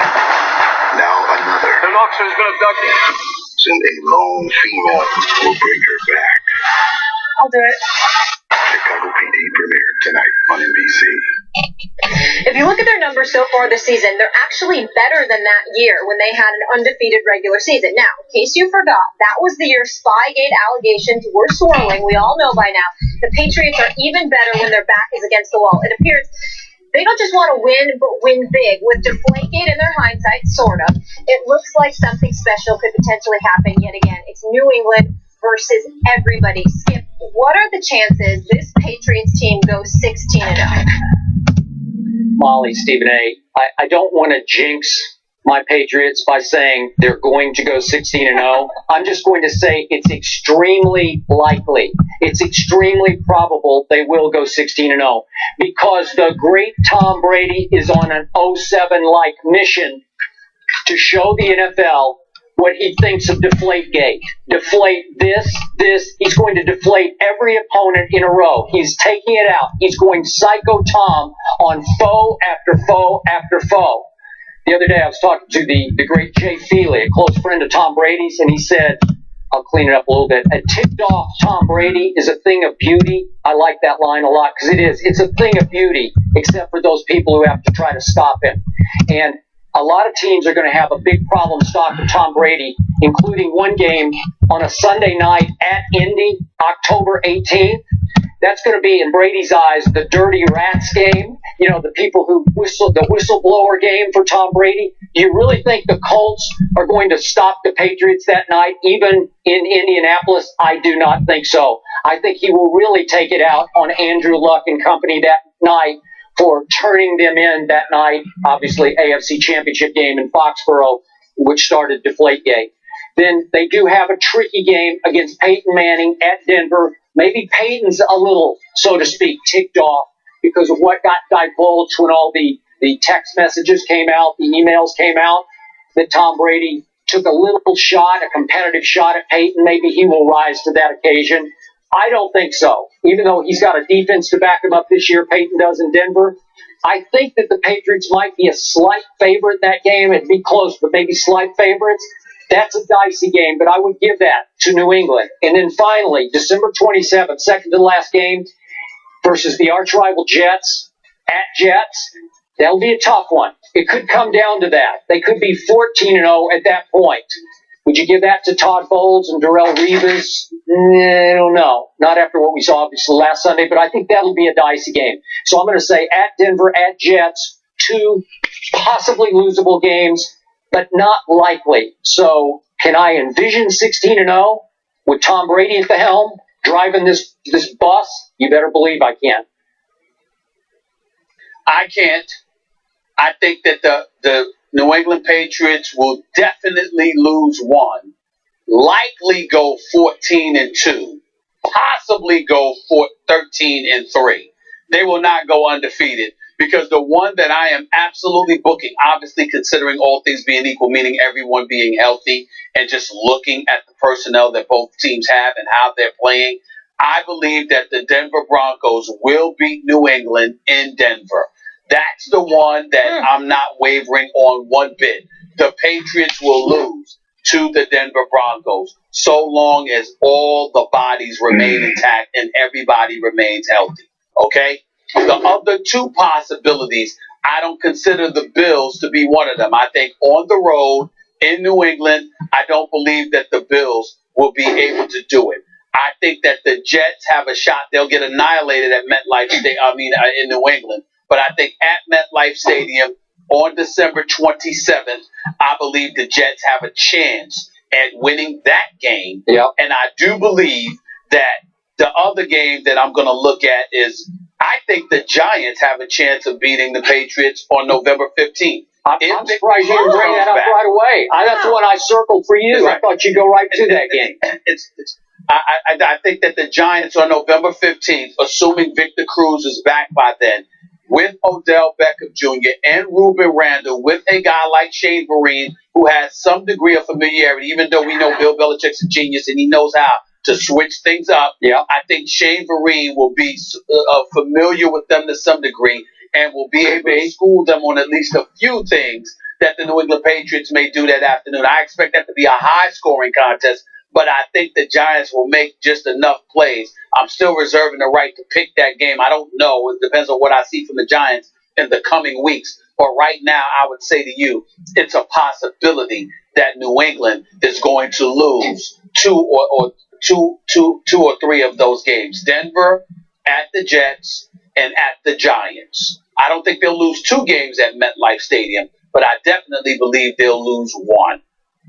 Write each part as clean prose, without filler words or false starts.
Now another. An officer has been abducted. Send a lone female who will bring her back. I'll do it. Chicago PD premiere tonight on NBC. If you look at their numbers so far this season, they're actually better than that year when they had an undefeated regular season. Now, in case you forgot, that was the year Spygate allegations were swirling. We all know by now. The Patriots are even better when their back is against the wall. It appears they don't just want to win, but win big. With Deflategate in their hindsight, sort of, it looks like something special could potentially happen yet again. It's New England versus everybody. Skip, what are the chances this Patriots team goes 16-0? Molly, Stephen A., I don't want to jinx my Patriots by saying they're going to go 16-0. I'm just going to say it's extremely likely. It's extremely probable they will go 16-0 because the great Tom Brady is on an 07-like mission to show the NFL what he thinks of Deflategate. Deflate this. He's going to deflate every opponent in a row. He's taking it out. He's going psycho Tom on foe after foe after foe. The other day I was talking to the great Jay Feely, a close friend of Tom Brady's, and he said, I'll clean it up a little bit, a ticked off Tom Brady is a thing of beauty. I like that line a lot because it is. It's a thing of beauty, except for those people who have to try to stop him. And a lot of teams are going to have a big problem stopping Tom Brady, including one game on a Sunday night at Indy, October 18th. That's going to be, in Brady's eyes, the dirty rats game. You know, the people who the whistleblower game for Tom Brady. Do you really think the Colts are going to stop the Patriots that night, even in Indianapolis? I do not think so. I think he will really take it out on Andrew Luck and company that night for turning them in that night. Obviously, AFC Championship game in Foxborough, which started Deflategate. Then they do have a tricky game against Peyton Manning at Denver. Maybe Peyton's a little, so to speak, ticked off because of what got divulged when all the text messages came out, the emails came out, that Tom Brady took a little shot, a competitive shot at Peyton. Maybe he will rise to that occasion. I don't think so. Even though he's got a defense to back him up this year, Peyton does in Denver. I think that the Patriots might be a slight favorite in that game. It'd be close, but maybe slight favorites. That's a dicey game, but I would give that to New England. And then finally, December 27th, second to last game versus the arch-rival Jets at Jets. That'll be a tough one. It could come down to that. They could be 14-0 at that point. Would you give that to Todd Bowles and Darrelle Revis? I don't know. Not after what we saw obviously last Sunday, but I think that'll be a dicey game. So I'm going to say at Denver, at Jets, two possibly losable games, but not likely. So can I envision 16-0 with Tom Brady at the helm, driving this bus? You better believe I can. I can't. I think that the New England Patriots will definitely lose one, likely go 14-2, possibly go 13-3. They will not go undefeated because the one that I am absolutely booking, obviously considering all things being equal, meaning everyone being healthy and just looking at the personnel that both teams have and how they're playing, I believe that the Denver Broncos will beat New England in Denver. That's the one that I'm not wavering on one bit. The Patriots will lose to the Denver Broncos so long as all the bodies remain intact and everybody remains healthy. Okay? The other two possibilities, I don't consider the Bills to be one of them. I think on the road in New England, I don't believe that the Bills will be able to do it. I think that the Jets have a shot. They'll get annihilated at MetLife in New England. But I think at MetLife Stadium on December 27th, I believe the Jets have a chance at winning that game. Yep. And I do believe that the other game that I'm going to look at is I think the Giants have a chance of beating the Patriots on November 15th. I'm surprised you didn't bring that up right away. That's the one I circled for you. I thought you'd go right to that game. I think that the Giants on November 15th, assuming Victor Cruz is back by then, with Odell Beckham Jr. and Ruben Randle, with a guy like Shane Vereen, who has some degree of familiarity, even though we know Bill Belichick's a genius and he knows how to switch things up. Yeah. I think Shane Vereen will be familiar with them to some degree and will be able to school them on at least a few things that the New England Patriots may do that afternoon. I expect that to be a high-scoring contest, but I think the Giants will make just enough plays. I'm still reserving the right to pick that game. I don't know. It depends on what I see from the Giants in the coming weeks. But right now, I would say to you, it's a possibility that New England is going to lose two or three of those games. Denver, at the Jets, and at the Giants. I don't think they'll lose 2 games at MetLife Stadium, but I definitely believe they'll lose 1.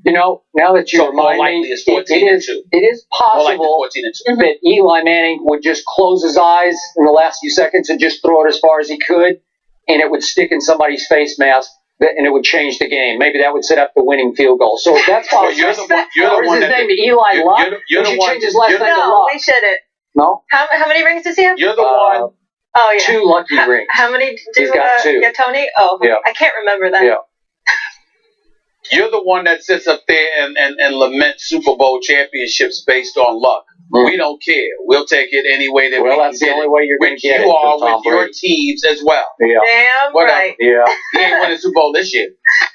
You know, now that you remind me, it's 14-2. It is possible that Eli Manning would just close his eyes in the last few seconds and just throw it as far as he could, and it would stick in somebody's face mask, and it would change the game. Maybe that would set up the winning field goal. So that's possible. You're the one his name, Eli Luck? You're the one. Change his last name to No, Luck. they shouldn't. No? How many rings does he have? You're the one. Oh, yeah. 2 lucky rings. How many do He's got 2. Yeah, Tony? Oh, Yeah. I can't remember that. Yeah. You're the one that sits up there and laments Super Bowl championships based on luck. We don't care. We'll take it any way that we can that's the get only it. way you're going to get it. You are Tom with your Brady. teams as well. Yeah. Damn right. Yeah. He ain't winning Super Bowl this year.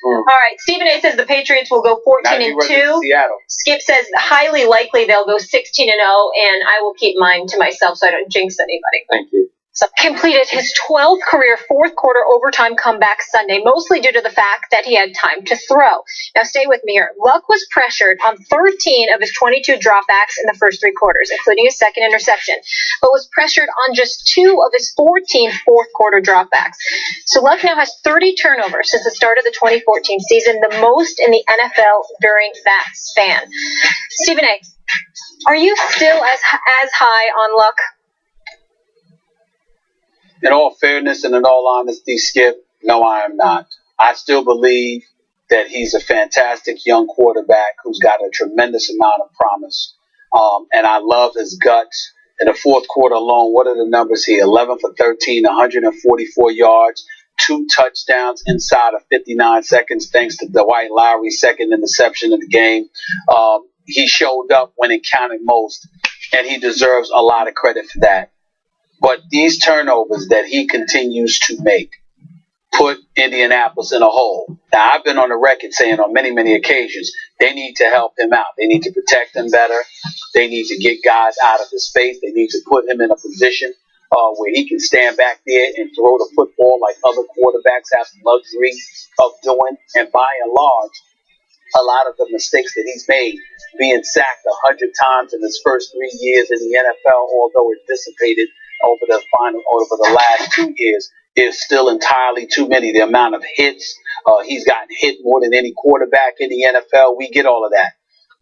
All right. Stephen A. says the Patriots will go Now he runs to 14-2. Seattle. Skip says highly likely they'll go 16-0, and I will keep mine to myself so I don't jinx anybody. Thank you. So completed his 12th career fourth quarter overtime comeback Sunday, mostly due to the fact that he had time to throw. Now stay with me here. Luck was pressured on 13 of his 22 dropbacks in the first 3 quarters, including his second interception, but was pressured on just 2 of his 14 fourth quarter dropbacks. So Luck now has 30 turnovers since the start of the 2014 season, the most in the NFL during that span. Stephen A., are you still as high on Luck? In all fairness and in all honesty, Skip, no, I am not. I still believe that he's a fantastic young quarterback who's got a tremendous amount of promise. And I love his guts. In the fourth quarter alone, what are the numbers here? 11 for 13, 144 yards, 2 touchdowns inside of 59 seconds, thanks to Dwight Lowry's second interception of the game. He showed up when it counted most, and he deserves a lot of credit for that. But these turnovers that he continues to make put Indianapolis in a hole. Now, I've been on the record saying on many, many occasions, they need to help him out. They need to protect him better. They need to get guys out of his face. They need to put him in a position where he can stand back there and throw the football like other quarterbacks have the luxury of doing. And by and large, a lot of the mistakes that he's made, being sacked 100 times in his first 3 years in the NFL, although it dissipated over the last 2 years, is still entirely too many. The amount of hits, he's gotten hit more than any quarterback in the NFL. We get all of that.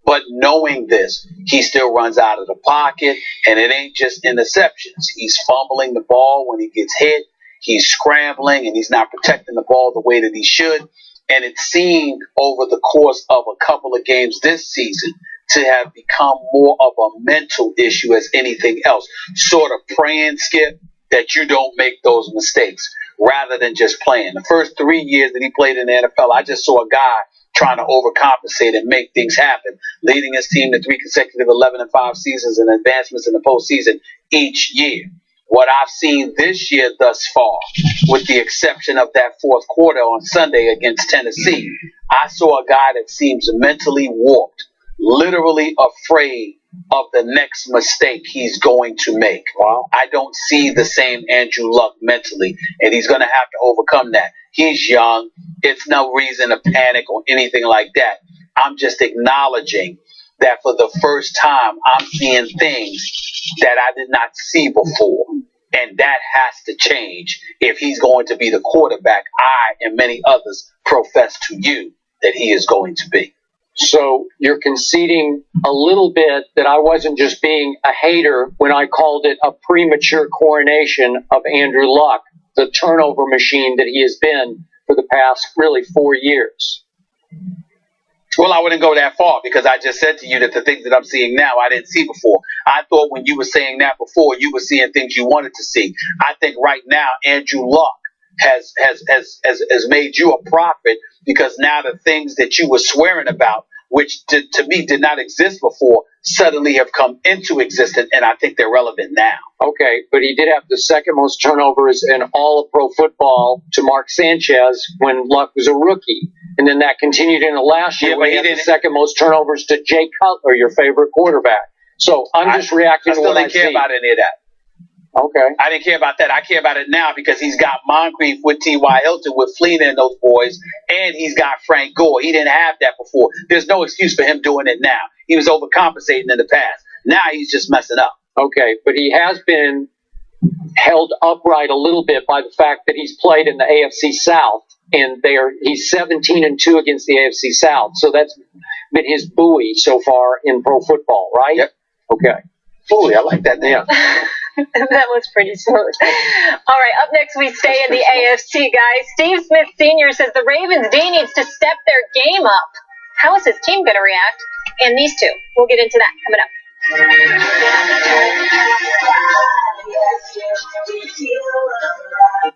But knowing this, he still runs out of the pocket, and it ain't just interceptions. He's fumbling the ball when he gets hit. He's scrambling, and he's not protecting the ball the way that he should. And it seemed over the course of a couple of games this season to have become more of a mental issue as anything else. Sort of praying, Skip, that you don't make those mistakes rather than just playing. The first 3 years that he played in the NFL, I just saw a guy trying to overcompensate and make things happen, leading his team to 3 consecutive 11-5 seasons and advancements in the postseason each year. What I've seen this year thus far, with the exception of that fourth quarter on Sunday against Tennessee, I saw a guy that seems mentally warped, literally afraid of the next mistake he's going to make. Wow. I don't see the same Andrew Luck mentally, and he's going to have to overcome that. He's young. It's no reason to panic or anything like that. I'm just acknowledging that for the first time, I'm seeing things that I did not see before. And that has to change if he's going to be the quarterback I and many others profess to you that he is going to be. So you're conceding a little bit that I wasn't just being a hater when I called it a premature coronation of Andrew Luck, the turnover machine that he has been for the past really 4 years. Well, I wouldn't go that far because I just said to you that the things that I'm seeing now I didn't see before. I thought when you were saying that before, you were seeing things you wanted to see. I think right now Andrew Luck has made you a prophet because now the things that you were swearing about, which to me did not exist before, suddenly have come into existence, and I think they're relevant now. Okay, but he did have the second most turnovers in all of pro football to Mark Sanchez when Luck was a rookie. And then that continued into last year, Yeah, when but he he had the didn't- second most turnovers to Jay Cutler, your favorite quarterback. So I'm just reacting I to still what I didn't care see. about any of that. Okay. I didn't care about that. I care about it now because he's got Moncrief with T.Y. Hilton, with Fleener and those boys, and he's got Frank Gore. He didn't have that before. There's no excuse for him doing it now. He was overcompensating in the past. Now he's just messing up. Okay, but he has been held upright a little bit by the fact that he's played in the AFC South, and he's 17-2 against the AFC South. So that's been his buoy so far in pro football, right? Yep. Okay. Fully, I like that name. Yeah. That was pretty smooth. All right, up next we stay in the AFC, guys. Steve Smith Sr. says the Ravens D needs to step their game up. How is his team going to react? And these two. We'll get into that coming up.